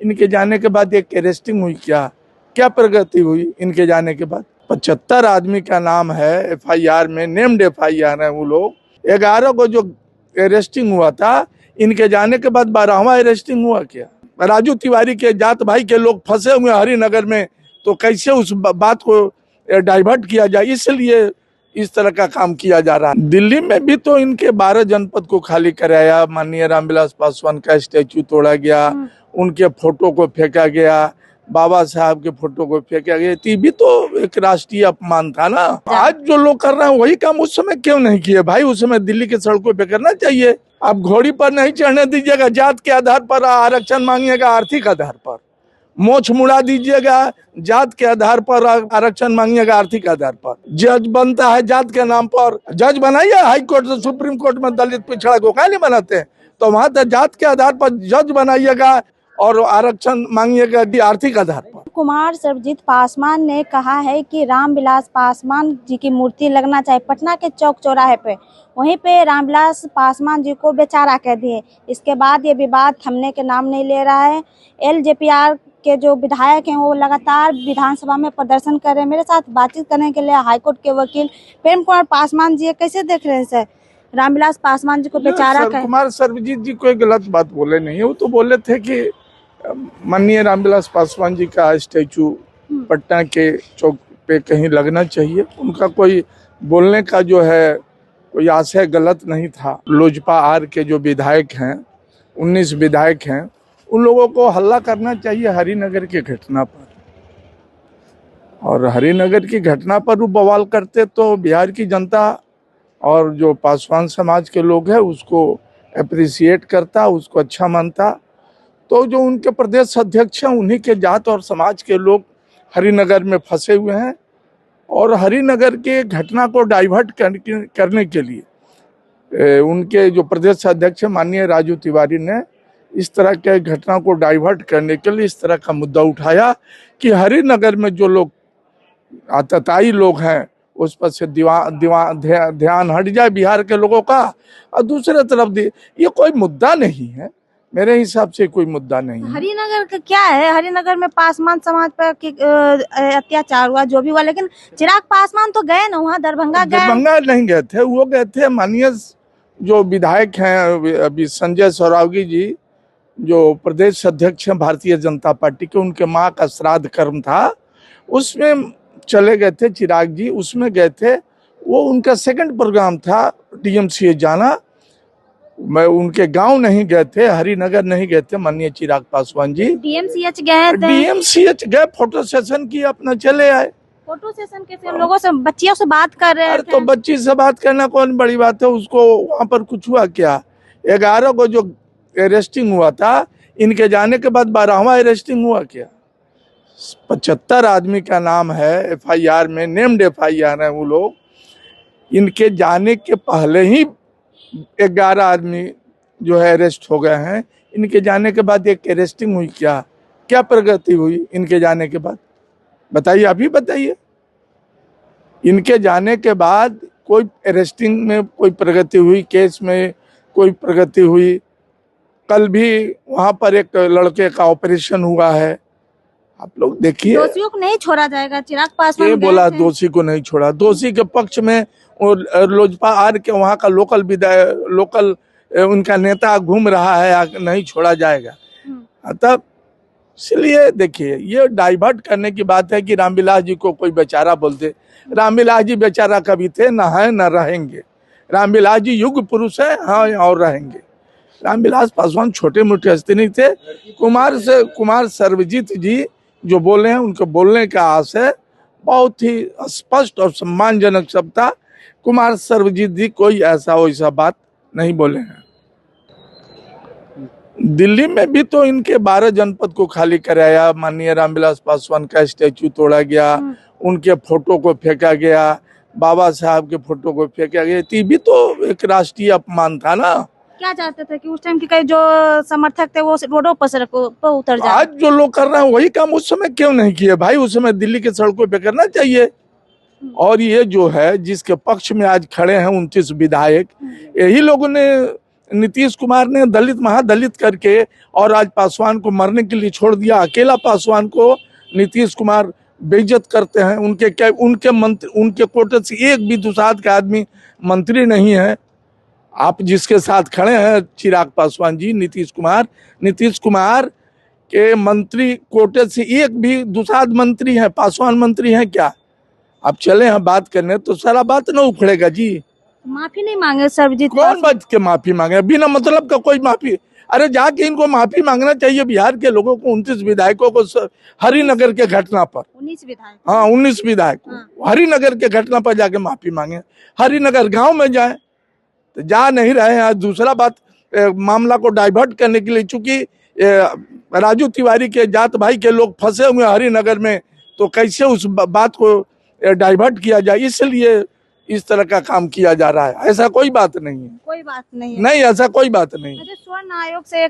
इनके जाने के बाद एक अरेस्टिंग हुई, क्या प्रगति हुई इनके जाने के बाद? 75 आदमी का नाम है एफआईआर में, नेम्ड एफआईआर है वो लोग। 11 को जो अरेस्टिंग हुआ था, इनके जाने के बाद 12वां अरेस्टिंग हुआ क्या? राजू तिवारी के जात भाई के लोग फंसे हुए हरिनगर में, तो कैसे उस बात को डाइवर्ट किया जाए, इसलिए इस तरह का काम किया जा रहा है। दिल्ली में भी तो इनके 12 जनपद को खाली कराया, माननीय रामविलास पासवान का स्टैचू तोड़ा गया, उनके फोटो को फेंका गया, बाबा साहब के फोटो को फेंका गया, ये भी तो एक राष्ट्रीय अपमान था ना। आज जो लोग कर रहे हैं वही काम उस समय क्यों नहीं किए भाई? उस समय दिल्ली के सड़कों पे करना चाहिए। आप घोड़ी पर नहीं चढ़ने दीजिएगा, जात के आधार पर आरक्षण मांगिएगा, आर्थिक आधार पर मोछ मुड़ा दीजिएगा, जात के आधार पर आरक्षण मांगिएगा, आर्थिक आधार पर। जज बनता है जात के नाम पर, जज बनाइए हाई कोर्ट से सुप्रीम कोर्ट में, दलित पिछड़ा को काहे नहीं बनाते? तो वहां तक जात के आधार पर जज बनाइएगा और आरक्षण मांगिएगा आर्थिक आधार पर। कुमार सर्वजीत पासवान ने कहा है कि रामविलास पासवान जी की मूर्ति लगना चाहिए पटना के चौक चौराहे पे, वहीं पे रामविलास पासवान जी को बेचारा कह दिए। इसके बाद ये विवाद थमने के नाम नहीं ले रहा है। एलजेपीआर के जो विधायक हैं वो लगातार विधानसभा में प्रदर्शन कर रहे हैं। मेरे साथ बातचीत करने के लिए हाईकोर्ट के वकील प्रेम कुमार पासवान जी कैसे देख रहे हैं सर रामविलास पासवान जी को बेचारा कह? कुमार सर्वजीत जी कोई गलत बात बोले नहीं है, वो तो बोले थे कि माननीय रामविलास पासवान जी का स्टैचू पटना के चौक पे कहीं लगना चाहिए। उनका कोई बोलने का जो है कोई आशय गलत नहीं था। लोजपा आर के जो विधायक हैं, 19 विधायक हैं, उन लोगों को हल्ला करना चाहिए हरिनगर की घटना पर, और हरिनगर की घटना पर वो बवाल करते तो बिहार की जनता और जो पासवान समाज के लोग हैं उसको अप्रिसिएट करता, उसको अच्छा मानता। तो जो उनके प्रदेश अध्यक्ष हैं, उन्हीं के जात और समाज के लोग हरिनगर में फंसे हुए हैं, और हरिनगर के घटना को डाइवर्ट करने के लिए उनके जो प्रदेश अध्यक्ष माननीय राजू तिवारी ने इस तरह के घटना को डाइवर्ट करने के लिए इस तरह का मुद्दा उठाया कि हरिनगर में जो लोग आतताई लोग हैं उस पर से ध्यान हट जाए बिहार के लोगों का, और दूसरे तरफ ये कोई मुद्दा नहीं है, मेरे हिसाब से कोई मुद्दा नहीं है। हरिनगर का क्या है? हरिनगर में पासवान समाज पर अत्याचार हुआ, जो भी हुआ, लेकिन चिराग पासवान तो गए ना वहाँ, दरभंगा गए। दरभंगा नहीं गए थे, वो गए थे माननीय जो विधायक हैं अभी संजय सौरावगी जी, जो प्रदेश अध्यक्ष हैं भारतीय जनता पार्टी के, उनके माँ का श्राद्ध कर्म था, उसमें चले गए थे चिराग जी, उसमें गए थे। वो उनका सेकंड प्रोग्राम था डीएमसीएच जाना। मैं उनके गांव नहीं गए थे, हरिनगर नहीं गए थे माननीय चिराग पासवान जी। डीएमसीएच गए थे? डीएमसीएच गए, फोटो सेशन की, अपना चले आए। फोटो सेशन कैसे? हम लोगों से, बच्चियों से बात कर रहे थे। तो बच्ची से बात करना कौन बड़ी बात है? उसको वहां पर कुछ हुआ क्या? 11 को जो अरेस्टिंग हुआ था, इनके जाने के बाद 12वां अरेस्टिंग हुआ क्या? 75 आदमी का नाम है एफआईआर में, नेम्ड एफआईआर है वो लोग। इनके जाने के पहले ही 11 आदमी जो है अरेस्ट हो गए हैं। इनके जाने के बाद एक अरेस्टिंग हुई, क्या प्रगति हुई इनके जाने के बाद? बताइए, अभी बताइए। इनके जाने के बाद कोई अरेस्टिंग में कोई प्रगति हुई, केस में कोई प्रगति हुई? कल भी वहां पर एक लड़के का ऑपरेशन हुआ है, आप लोग देखिए। दोषियों को नहीं छोड़ा जाएगा? चिराग पासवान ये बोला दोषी को नहीं छोड़ा, दोषी के पक्ष में लोजपा आर के वहाँ का लोकल उनका नेता घूम रहा है, नहीं छोड़ा जाएगा। तब इसलिए देखिए, ये डाइवर्ट करने की बात है कि रामविलास जी को कोई बेचारा बोलते। रामविलास जी बेचारा कभी थे, न है न रहेंगे। रामविलास जी युग पुरुष है, हाँ, और रहेंगे। रामविलास पासवान छोटे मोटे हस्ती नहीं थे। कुमार सर्वजीत जी जो बोले हैं, उनके बोलने का आशय बहुत ही स्पष्ट और सम्मानजनक शब्द था। कुमार सर्वजीत जी कोई ऐसा वैसा बात नहीं बोले हैं। दिल्ली में भी तो इनके 12 जनपद को खाली कराया, माननीय रामविलास पासवान का स्टैचू तोड़ा गया, उनके फोटो को फेंका गया, बाबा साहब के फोटो को फेंका गया, ये भी तो एक राष्ट्रीय अपमान था ना। क्या चाहते थे कि उस टाइम के जो समर्थक थे वो रोडों पर उतर जाए? आज जो लोग कर रहे हैं वही काम उस समय क्यों नहीं किए भाई? उस समय दिल्ली के सड़कों पे करना चाहिए। और ये जो है जिसके पक्ष में आज खड़े हैं 29 विधायक, यही लोगों ने नीतीश कुमार ने दलित महादलित करके और आज पासवान को मरने के लिए छोड़ दिया। अकेला पासवान को नीतीश कुमार बेइज्जत करते हैं। उनके कोटे से एक भी दुसाध का आदमी मंत्री नहीं है। आप जिसके साथ खड़े हैं चिराग पासवान जी, नीतीश कुमार के मंत्री कोटे से एक भी दुसाध मंत्री है, पासवान मंत्री है क्या? आप चले हैं बात करने तो सारा बात न उखड़ेगा जी। माफी नहीं मांगे सर्वजीत? कौन बात के माफी मांगे? बिना मतलब का कोई माफी? अरे जाके इनको माफी मांगना चाहिए बिहार के लोगों को, 29 विधायकों को हरिनगर के घटना पर। 19 विधायक? हाँ 19 विधायक हरिनगर के घटना पर जाके माफी मांगे। हरिनगर गांव में जाए तो जा नहीं रहे हैं। दूसरा बात, मामला को डाइवर्ट करने के लिए, चूंकि राजू तिवारी के जात भाई के लोग फंसे हुए हरिनगर में, तो कैसे उस बात को डाइवर्ट किया जाए, इसलिए इस तरह का काम किया जा रहा है। ऐसा कोई बात नहीं है। कोई बात नहीं है। नहीं, ऐसा कोई बात नहीं। अच्छा, स्वर्ण आयोग से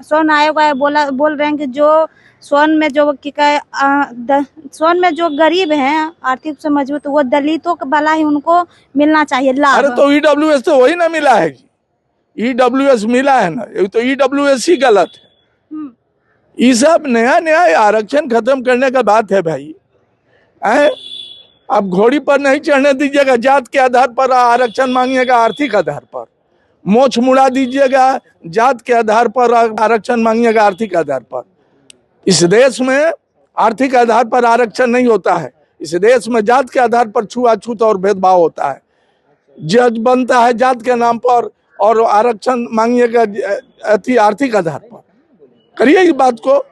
स्वर्ण आयोग बोल रहे हैं कि जो स्वर्ण में जो गरीब हैं, आर्थिक से मजबूत, वो दलितों का भला ही उनको मिलना चाहिए लाभ। अरे तो ईडब्ल्यूएस तो वही ना मिला है, ईडब्ल्यूएस मिला है ना, तो ईडब्ल्यूएस ही गलत है। ये सब नया आरक्षण खत्म करने का बात है भाई। अब घोड़ी पर नहीं चढ़ने दीजिएगा, जात के आधार पर आरक्षण मांगिएगा, आर्थिक आधार पर मोछ मुड़ा दीजिएगा, जात के आधार पर आरक्षण मांगिएगा, आर्थिक आधार पर। इस देश में आर्थिक आधार पर आरक्षण नहीं होता है। इस देश में जात के आधार पर छुआछूत और भेदभाव होता है। जज बनता है जात के नाम पर और आरक्षण मांगिएगा आर्थिक आधार पर। करिए इस बात को,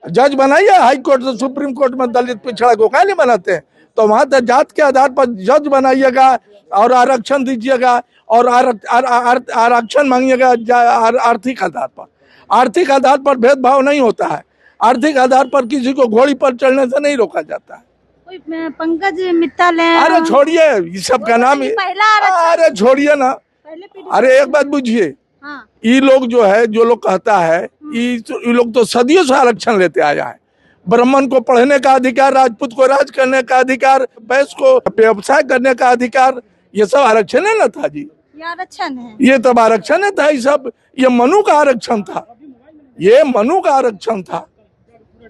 जज बनाइए हाई कोर्ट से सुप्रीम कोर्ट में दलित पिछड़ा को क्या नहीं बनाते हैं? तो वहां तक जात के आधार पर जज बनाइएगा और आरक्षण दीजिएगा और आरक्षण मांगिएगा आर्थिक आधार पर। आर्थिक आधार पर भेदभाव नहीं होता है। आर्थिक आधार पर किसी को घोड़ी पर चढ़ने से नहीं रोका जाता है। कोई पंकज मित्तल है? अरे छोड़िए ये सब का नाम, अरे छोड़िए ना। अरे एक बात बुझिए, ये लोग जो है, जो लोग कहता है, ये लोग तो सदियों से आरक्षण लेते आया है। ब्राह्मण को पढ़ने का अधिकार, राजपूत को राज करने का अधिकार, वैश्य को व्यवसाय करने का अधिकार, ये सब आरक्षण है ना था जी। ये आरक्षण है, ये तब आरक्षण था। ये सब ये मनु का आरक्षण था, ये मनु का आरक्षण था।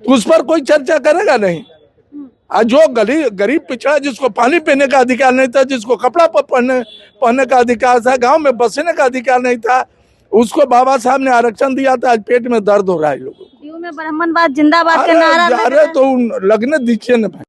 उस पर कोई चर्चा करेगा नहीं। आज जो गरीब पिछड़ा, जिसको पानी पीने का अधिकार नहीं था, जिसको कपड़ा पहनने का अधिकार था, गांव में बसने का अधिकार नहीं था, उसको बाबा साहब ने आरक्षण दिया था। आज पेट में दर्द हो रहा है लोगों को। में ब्राह्मणवाद जिंदाबाद का नारा तो लगने दीजिए ना भाई।